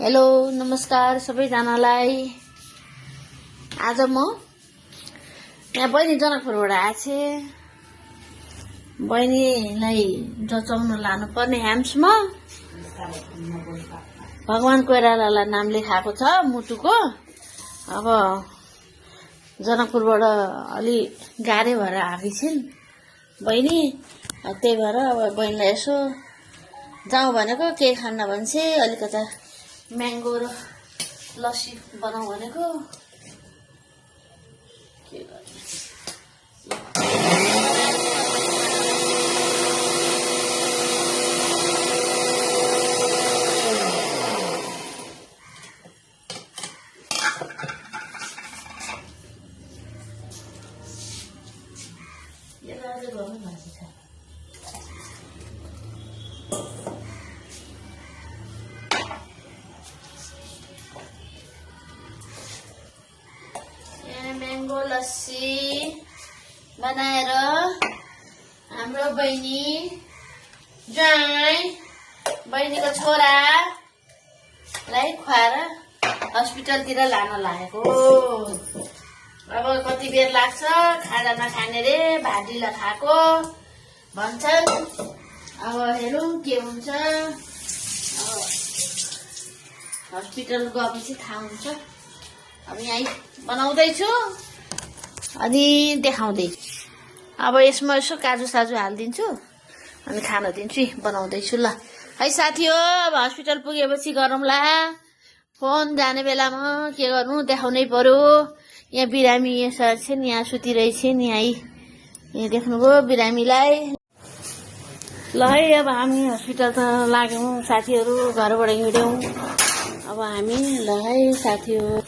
Hello नमस्कार सबैजनालाई। आज म यहाँ बहिनी जनकपुरबाट आएछु। बहिनीलाई जचाउन लानुपर्ने ह्याम्समा भगवान कोइरालालाई नाम लेखाएको छ मुटुको। अब जनकपुरबाट अलि गाह्रो भएर आएकी छिन् बहिनी। त्यही भएर अब बहिनीलाई यसो जाउँ भनेको, केही खान्न भन्छे, अलिकता म्याङ्गो र लस्सी बनाऊ भनेको। के गर्ने यसलाई अझै गर्नु बाँकी छ। म्याङ्गो लस्सी बनाएर हाम्रो बहिनी ज्वाइँ बहिनीको छोरालाई खुवाएर हस्पिटलतिर लान लागेको। अब कति बेर लाग्छ, खाजा नखाने रे, भात ढिला खाएको भन्छन्। अब हेरौँ के हुन्छ। अब हस्पिटल गएपछि थाहा हुन्छ। अब यहीँ बनाउँदैछु अनि देखाउँदैछु। अब यसमा यसो काजु साजु हालिदिन्छु अनि खान दिन्छु। बनाउँदैछु ल है साथी हो। अब हस्पिटल पुगेपछि गरौँला फोन। जाने बेलामा के गर्नु, देखाउनै पर्यो। यहाँ बिरामी यसरी छिन्, यहाँ सुतिरहेछन्। यहाँ देख्नुभयो बिरामीलाई। ल है अब हामी हस्पिटल त लाग्यौँ साथीहरू, घरबाट हिँड्यौँ। अब हामी ल है साथी हो।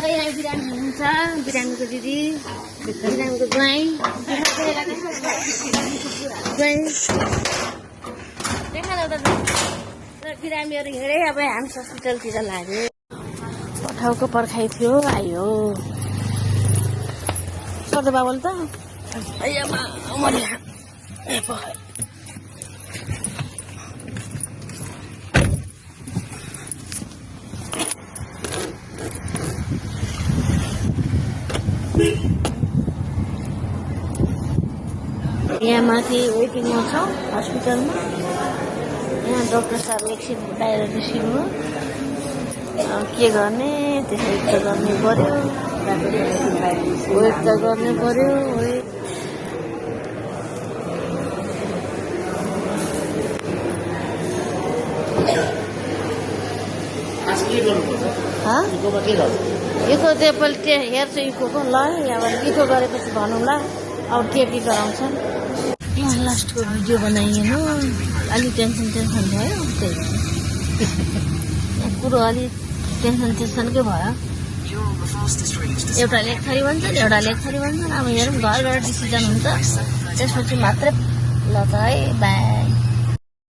यहाँ बिरामी हुनुहुन्छ, बिरामीको दिदी, बिरामीको ज्वाइँ देखा जाउँदा बिरामीहरू हिँडे। अब हामी हस्पिटलतिर लाग्यो। पठाउको पर्खाइ थियो, आयो पर्दो बाबल त यहाँ माथि वेटिङमा छौँ हस्पिटलमा। यहाँ डाक्टर साहब एकछिन बाहिर निस्किनु। के गर्ने, त्यसै त गर्नै पर्यो, वेट त गर्नै पर्यो। इको त्योपल्ट हेर्छु इकोको। ल अब इको गरेपछि भनौँला अब के गराउँछन्। यहाँ लास्टको भिडियो बनाइएन, अलिक टेन्सन भयो। त्यही कुरो अलिक टेन्सनकै भयो। एउटा लेखथरी भन्छन्, एउटा लेखथरी भन्छन्। अब हेरौँ, घर डिसिजन हुन्छ त्यसपछि मात्रै। ल त है, बाई।